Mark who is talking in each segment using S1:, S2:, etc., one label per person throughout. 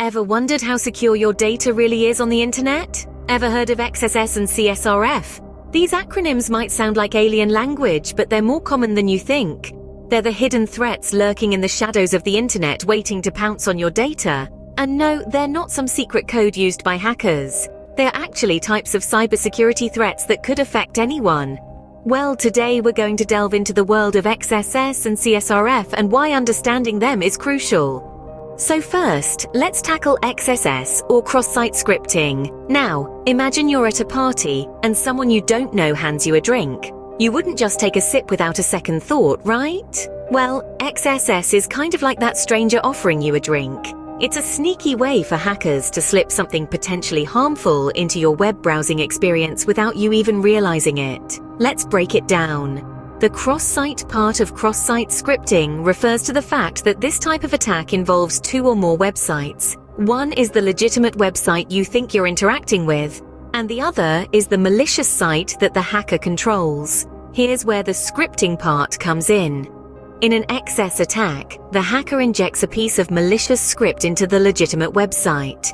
S1: Ever wondered how secure your data really is on the internet? Ever heard of XSS and CSRF? These acronyms might sound like alien language, but they're more common than you think. They're the hidden threats lurking in the shadows of the internet waiting to pounce on your data. And no, they're not some secret code used by hackers. They're actually types of cybersecurity threats that could affect anyone. Well, today we're going to delve into the world of XSS and CSRF and why understanding them is crucial. So first, let's tackle XSS, or cross-site scripting. Now, imagine you're at a party and someone you don't know hands you a drink. You wouldn't just take a sip without a second thought, right? Well, XSS is kind of like that stranger offering you a drink. It's a sneaky way for hackers to slip something potentially harmful into your web browsing experience without you even realizing it. Let's break it down. The cross-site part of cross-site scripting refers to the fact that this type of attack involves two or more websites. One is the legitimate website you think you're interacting with, and the other is the malicious site that the hacker controls. Here's where the scripting part comes in. In an XS attack, the hacker injects a piece of malicious script into the legitimate website.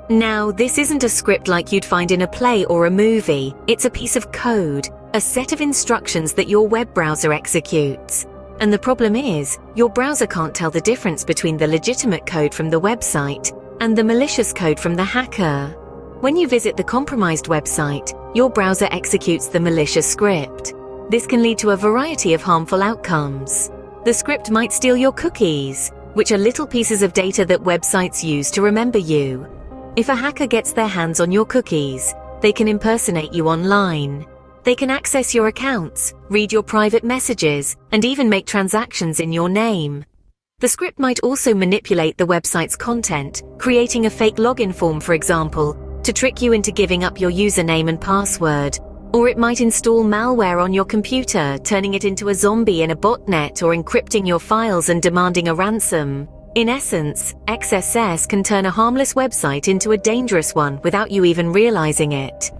S1: Now, this isn't a script like you'd find in a play or a movie. It's a piece of code, a set of instructions that your web browser executes. And the problem is, your browser can't tell the difference between the legitimate code from the website and the malicious code from the hacker. When you visit the compromised website, your browser executes the malicious script. This can lead to a variety of harmful outcomes. The script might steal your cookies, which are little pieces of data that websites use to remember you. If a hacker gets their hands on your cookies, they can impersonate you online. They can access your accounts, read your private messages, and even make transactions in your name. The script might also manipulate the website's content, creating a fake login form, for example, to trick you into giving up your username and password. Or it might install malware on your computer, turning it into a zombie in a botnet or encrypting your files and demanding a ransom. In essence, XSS can turn a harmless website into a dangerous one without you even realizing it.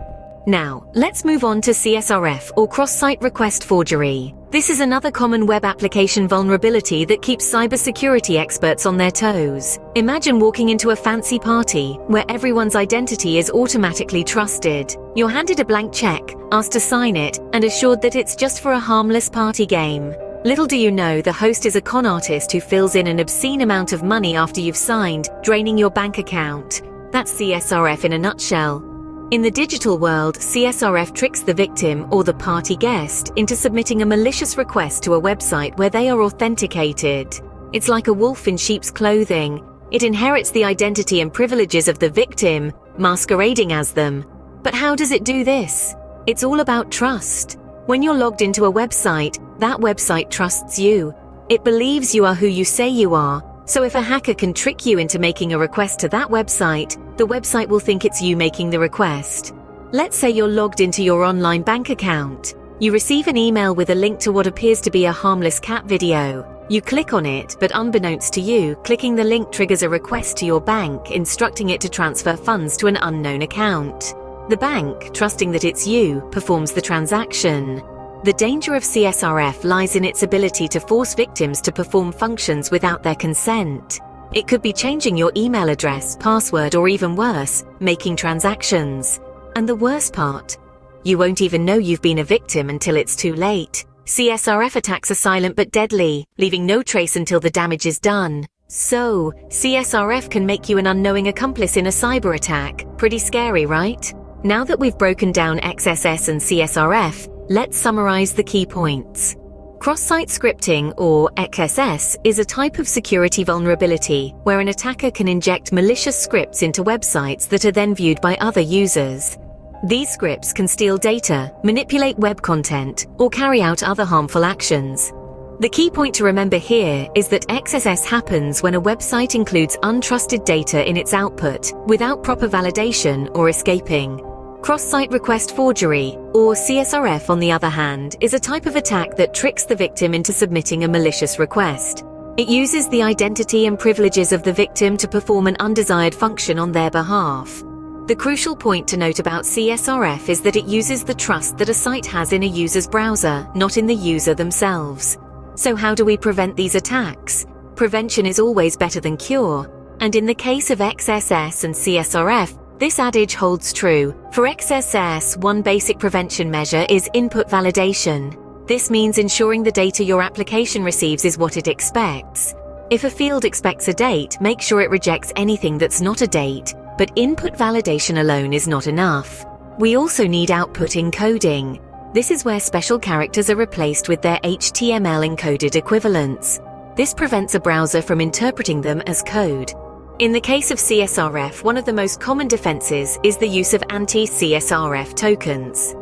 S1: Now, let's move on to CSRF, or cross-site request forgery. This is another common web application vulnerability that keeps cybersecurity experts on their toes. Imagine walking into a fancy party where everyone's identity is automatically trusted. You're handed a blank check, asked to sign it, and assured that it's just for a harmless party game. Little do you know, the host is a con artist who fills in an obscene amount of money after you've signed, draining your bank account. That's CSRF in a nutshell. In the digital world, CSRF tricks the victim or the party guest into submitting a malicious request to a website where they are authenticated. It's like a wolf in sheep's clothing. It inherits the identity and privileges of the victim, masquerading as them. But how does it do this? It's all about trust. When you're logged into a website, that website trusts you. It believes you are who you say you are. So if a hacker can trick you into making a request to that website, the website will think it's you making the request. Let's say you're logged into your online bank account. You receive an email with a link to what appears to be a harmless cat video. You click on it, but unbeknownst to you, clicking the link triggers a request to your bank, instructing it to transfer funds to an unknown account. The bank, trusting that it's you, performs the transaction. The danger of CSRF lies in its ability to force victims to perform functions without their consent. It could be changing your email address, password, or even worse, making transactions. And the worst part? You won't even know you've been a victim until it's too late. CSRF attacks are silent but deadly, leaving no trace until the damage is done. So, CSRF can make you an unknowing accomplice in a cyber attack. Pretty scary, right? Now that we've broken down XSS and CSRF, let's summarize the key points. Cross-site scripting, or XSS, is a type of security vulnerability where an attacker can inject malicious scripts into websites that are then viewed by other users. These scripts can steal data, manipulate web content, or carry out other harmful actions. The key point to remember here is that XSS happens when a website includes untrusted data in its output without proper validation or escaping. Cross-site request forgery, or CSRF on the other hand, is a type of attack that tricks the victim into submitting a malicious request. It uses the identity and privileges of the victim to perform an undesired function on their behalf. The crucial point to note about CSRF is that it uses the trust that a site has in a user's browser, not in the user themselves. So how do we prevent these attacks? Prevention is always better than cure. And in the case of XSS and CSRF, this adage holds true. For XSS, one basic prevention measure is input validation. This means ensuring the data your application receives is what it expects. If a field expects a date, make sure it rejects anything that's not a date, but input validation alone is not enough. We also need output encoding. This is where special characters are replaced with their HTML encoded equivalents. This prevents a browser from interpreting them as code. In the case of CSRF, one of the most common defenses is the use of anti-CSRF tokens.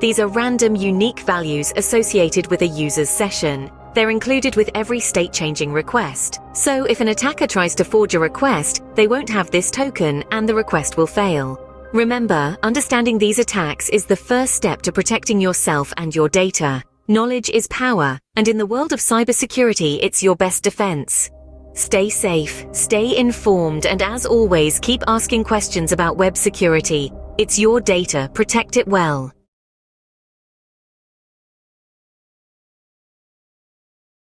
S1: These are random, unique values associated with a user's session. They're included with every state-changing request. So if an attacker tries to forge a request, they won't have this token and the request will fail. Remember, understanding these attacks is the first step to protecting yourself and your data. Knowledge is power, and in the world of cybersecurity, it's your best defense. Stay safe, stay informed, and as always, keep asking questions about web security. It's your data, protect it well.